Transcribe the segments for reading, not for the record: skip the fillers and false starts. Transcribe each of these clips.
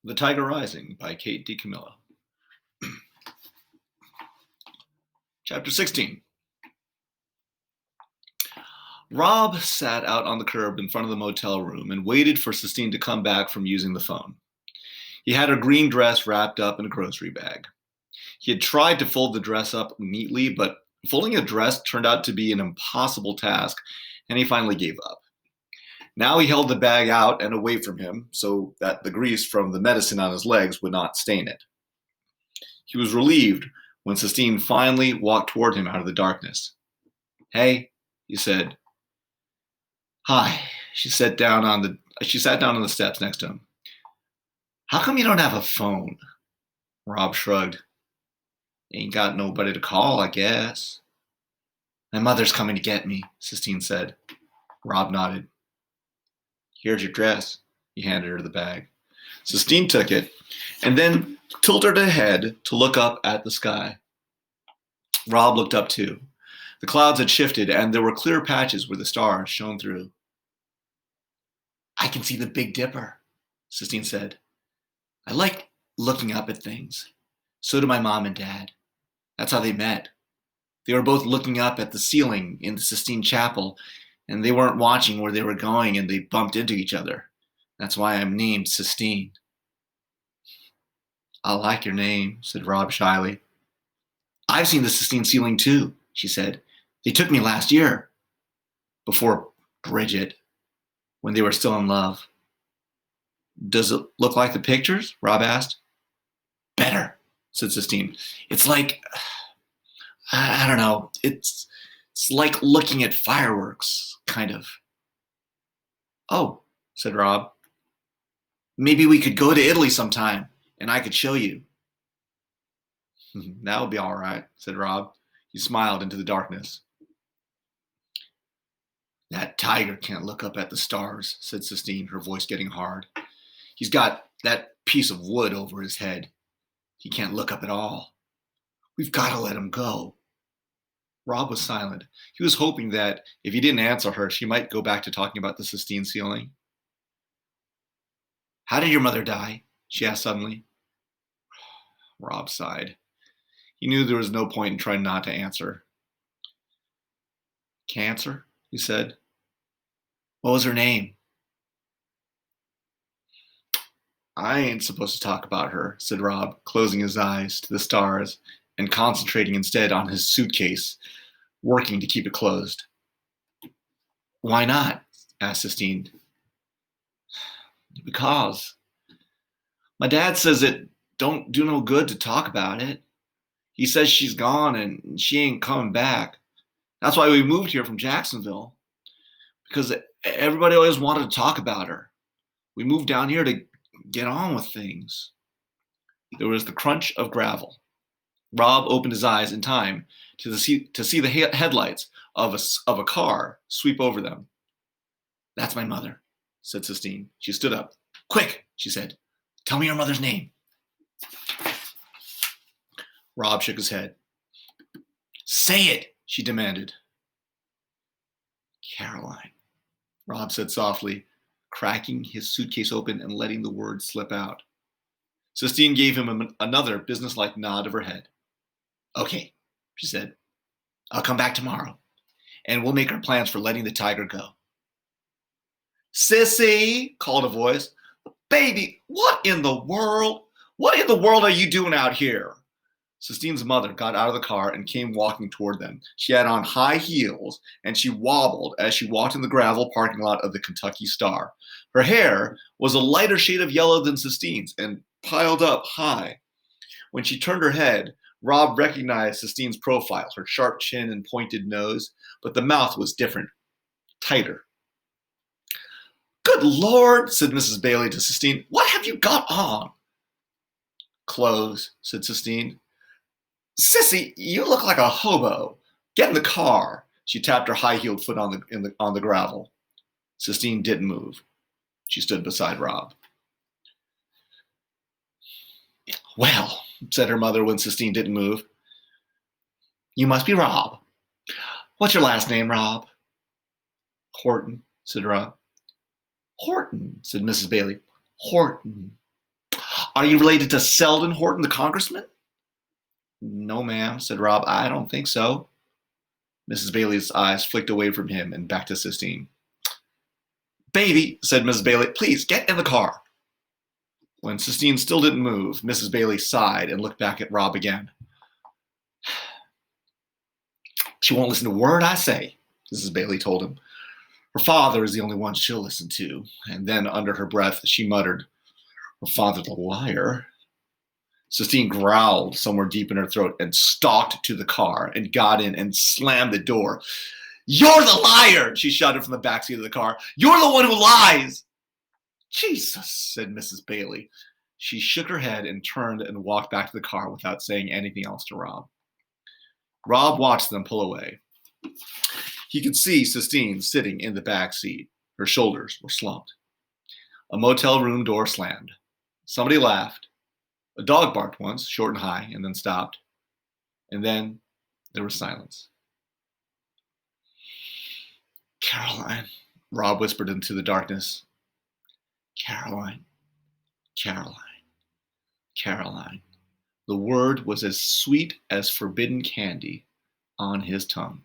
The Tiger Rising by Kate DiCamillo. Chapter 16. Rob sat out on the curb in front of the motel room and waited for Sistine to come back from using the phone. He had her green dress wrapped up in a grocery bag. He had tried to fold the dress up neatly, but folding a dress turned out to be an impossible task, and he finally gave up. Now he held the bag out and away from him so that the grease from the medicine on his legs would not stain it. He was relieved when Sistine finally walked toward him out of the darkness. "Hey," he said. "Hi." She sat down on the steps next to him. "How come you don't have a phone?" Rob shrugged. "Ain't got nobody to call, I guess." "My mother's coming to get me," Sistine said. Rob nodded. "Here's your dress." He handed her the bag. Sistine took it and then tilted her head to look up at the sky. Rob looked up too. The clouds had shifted and there were clear patches where the stars shone through. "I can see the Big Dipper," Sistine said. "I like looking up at things. So do my mom and dad. That's how they met. They were both looking up at the ceiling in the Sistine Chapel, and they weren't watching where they were going, and they bumped into each other. That's why I'm named Sistine." "I like your name," said Rob shyly. "I've seen the Sistine ceiling too," she said. "They took me last year. Before Bridget, when they were still in love." "Does it look like the pictures?" Rob asked. "Better," said Sistine. "It's like, I don't know, it's like looking at fireworks, kind of." "Oh," said Rob. "Maybe we could go to Italy sometime, and I could show you." "That would be all right," said Rob. He smiled into the darkness. "That tiger can't look up at the stars," said Sistine, her voice getting hard. "He's got that piece of wood over his head. He can't look up at all. We've got to let him go." Rob was silent. He was hoping that if he didn't answer her, she might go back to talking about the Sistine ceiling. "How did your mother die?" she asked suddenly. Rob sighed. He knew there was no point in trying not to answer. "Cancer," he said. "What was her name?" "I ain't supposed to talk about her," said Rob, closing his eyes to the stars and concentrating instead on his suitcase, working to keep it closed. "Why not?" asked Sistine. "Because my dad says it don't do no good to talk about it. He says she's gone and she ain't coming back. That's why we moved here from Jacksonville. Because everybody always wanted to talk about her. We moved down here to get on with things." There was the crunch of gravel. Rob opened his eyes in time to see the headlights of a car sweep over them. "That's my mother," said Sistine. She stood up. "Quick," she said. "Tell me your mother's name." Rob shook his head. "Say it," she demanded. "Caroline," Rob said softly, cracking his suitcase open and letting the words slip out. Sistine gave him another businesslike nod of her head. "Okay," she said. "I'll come back tomorrow, and we'll make our plans for letting the tiger go." "Sissy," called a voice. "Baby, what in the world? What in the world are you doing out here?" Sistine's mother got out of the car and came walking toward them. She had on high heels, and she wobbled as she walked in the gravel parking lot of the Kentucky Star. Her hair was a lighter shade of yellow than Sistine's and piled up high. When she turned her head, Rob recognized Sistine's profile, her sharp chin and pointed nose, but the mouth was different, tighter. "Good Lord," said Mrs. Bailey to Sistine. "What have you got on?" "Clothes," said Sistine. "Sissy, you look like a hobo. Get in the car." She tapped her high-heeled foot on the gravel. Sistine didn't move. She stood beside Rob. "Well," said her mother when Sistine didn't move, "you must be Rob. What's your last name, Rob?" "Horton," said Rob. "Horton," said Mrs. Bailey. "Horton. Are you related to Selden Horton, the congressman? No, ma'am, said Rob. I don't think so. Mrs. Bailey's eyes flicked away from him and back to Sistine. Baby, said Mrs. Bailey, please get in the car. When Sistine still didn't move, Mrs. Bailey sighed and looked back at Rob again. She won't listen to a word I say, Mrs. Bailey told him. Her father is the only one she'll listen to. And then, under her breath, she muttered, her father's a liar. Sistine growled somewhere deep in her throat and stalked to the car and got in and slammed the door. You're the liar, she shouted from the backseat of the car. You're the one who lies. Jesus, said Mrs. Bailey. She shook her head and turned and walked back to the car without saying anything else to Rob. Rob watched them pull away. He could see Sistine sitting in the back seat. Her shoulders were slumped. A motel room door slammed. Somebody laughed. A dog barked once, short and high, and then stopped. And then there was silence. Caroline, Rob whispered into the darkness. Caroline, Caroline, Caroline. The word was as sweet as forbidden candy on his tongue.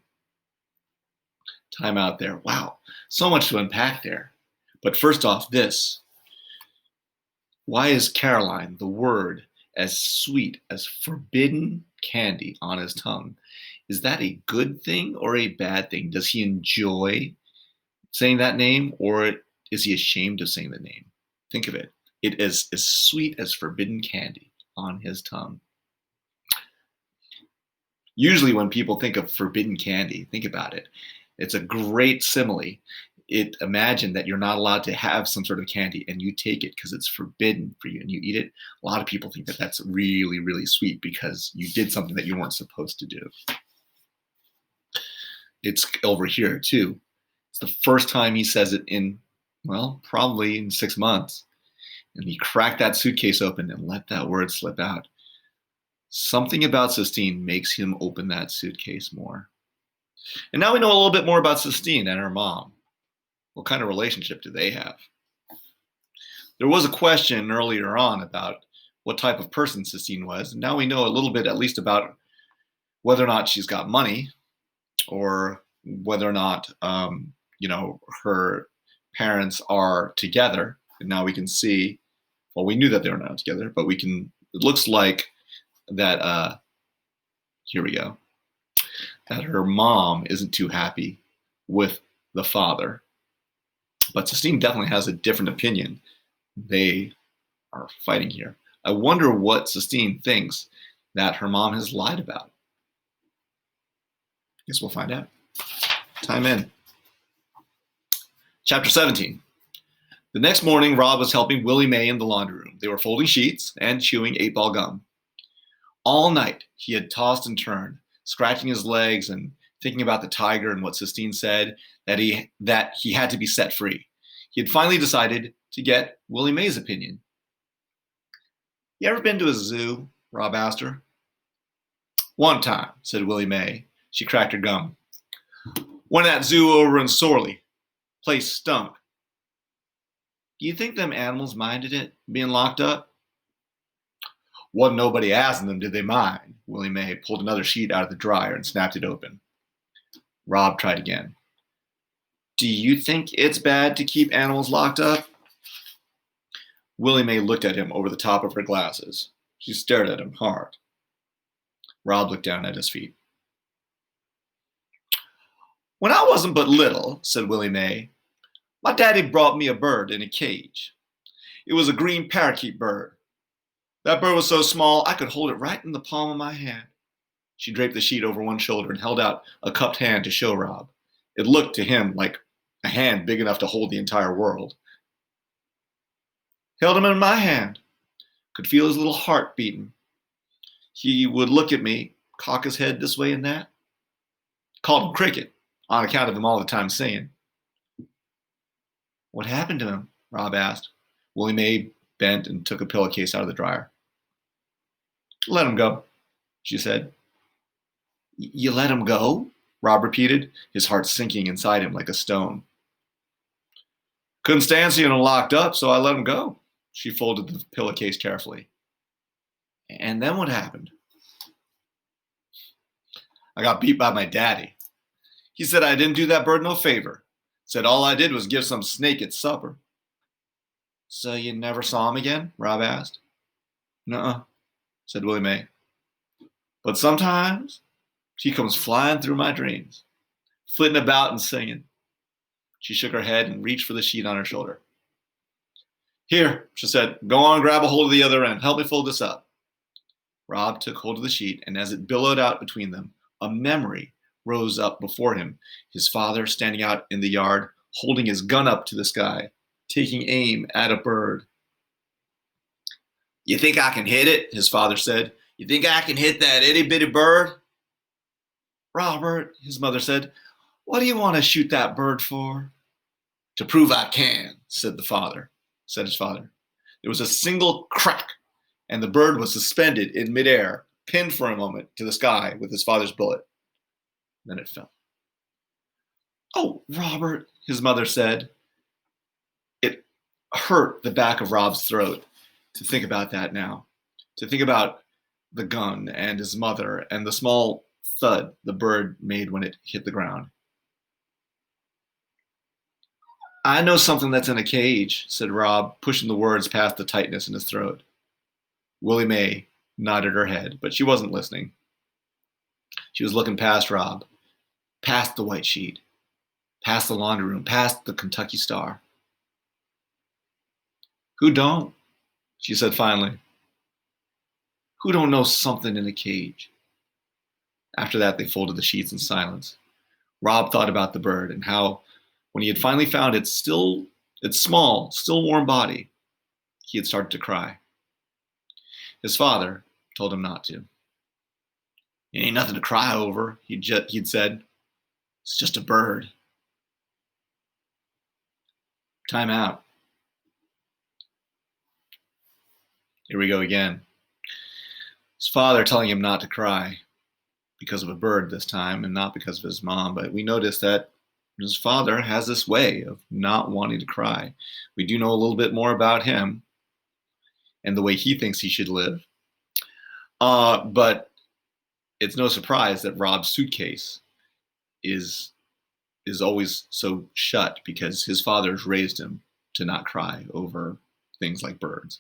Time out there. Wow, so much to unpack there. But first off, this. Why is Caroline, the word, as sweet as forbidden candy on his tongue? Is that a good thing or a bad thing? Does he enjoy saying that name, or is he ashamed of saying the name? Think of it. It is as sweet as forbidden candy on his tongue. Usually when people think of forbidden candy, think about it. It's a great simile. Imagine that you're not allowed to have some sort of candy and you take it because it's forbidden for you and you eat it. A lot of people think that that's really, really sweet because you did something that you weren't supposed to do. It's over here too. It's the first time he says it in, well, probably in 6 months. And he cracked that suitcase open and let that word slip out. Something about Sistine makes him open that suitcase more. And now we know a little bit more about Sistine and her mom. What kind of relationship do they have? There was a question earlier on about what type of person Sistine was. And now we know a little bit at least about whether or not she's got money or whether or not, her parents are together. And now we can see, well, we knew that they were not together, but it looks like that, here we go, that her mom isn't too happy with the father. But Sistine definitely has a different opinion. They are fighting here. I wonder what Sistine thinks that her mom has lied about. Guess we'll find out. Time in. Chapter 17. The next morning, Rob was helping Willie Mae in the laundry room. They were folding sheets and chewing 8-ball gum. All night, he had tossed and turned, scratching his legs and thinking about the tiger and what Sistine said, that he had to be set free. He had finally decided to get Willie Mae's opinion. You ever been to a zoo? Rob asked her. One time, said Willie Mae. She cracked her gum. Went to that zoo over in Sorley. Place stunk. Do you think them animals minded it, being locked up? Wasn't nobody asking them, did they mind? Willie Mae pulled another sheet out of the dryer and snapped it open. Rob tried again. Do you think it's bad to keep animals locked up? Willie Mae looked at him over the top of her glasses. She stared at him hard. Rob looked down at his feet. When I wasn't but little, said Willie Mae, my daddy brought me a bird in a cage. It was a green parakeet bird. That bird was so small I could hold it right in the palm of my hand. She draped the sheet over one shoulder and held out a cupped hand to show Rob. It looked to him like a hand big enough to hold the entire world. Held him in my hand. Could feel his little heart beating. He would look at me, cock his head this way and that. Called him Cricket, on account of him all the time saying. What happened to him? Rob asked. Willie Mae bent and took a pillowcase out of the dryer. Let him go, she said. You let him go? Rob repeated, his heart sinking inside him like a stone. Couldn't stand seeing him locked up, so I let him go. She folded the pillowcase carefully. And then what happened? I got beat by my daddy. He said I didn't do that bird no favor. Said all I did was give some snake its supper. So you never saw him again? Rob asked. Nuh-uh, said Willie Mae. But sometimes he comes flying through my dreams, flitting about and singing. She shook her head and reached for the sheet on her shoulder. Here, she said, go on, grab a hold of the other end. Help me fold this up. Rob took hold of the sheet, and as it billowed out between them, a memory rose up before him. His father standing out in the yard, holding his gun up to the sky, taking aim at a bird. You think I can hit it? His father said. You think I can hit that itty-bitty bird? Robert, his mother said, what do you want to shoot that bird for? To prove I can, said his father. There was a single crack, and the bird was suspended in midair, pinned for a moment to the sky with his father's bullet. Then it fell. Oh, Robert, his mother said. It hurt the back of Rob's throat to think about that now, to think about the gun and his mother and the small thud the bird made when it hit the ground. I know something that's in a cage, said Rob, pushing the words past the tightness in his throat. Willie Mae nodded her head, but she wasn't listening. She was looking past Rob, past the white sheet, past the laundry room, past the Kentucky Star. Who don't? She said finally. Who don't know something in a cage? After that, they folded the sheets in silence. Rob thought about the bird and how, when he had finally found its small, still warm body, he had started to cry. His father told him not to. It ain't nothing to cry over, he'd said. It's just a bird. Time out. Here we go again. His father telling him not to cry because of a bird this time and not because of his mom. But we notice that his father has this way of not wanting to cry. We do know a little bit more about him and the way he thinks he should live. But it's no surprise that Rob's suitcase is always so shut because his father's raised him to not cry over things like birds.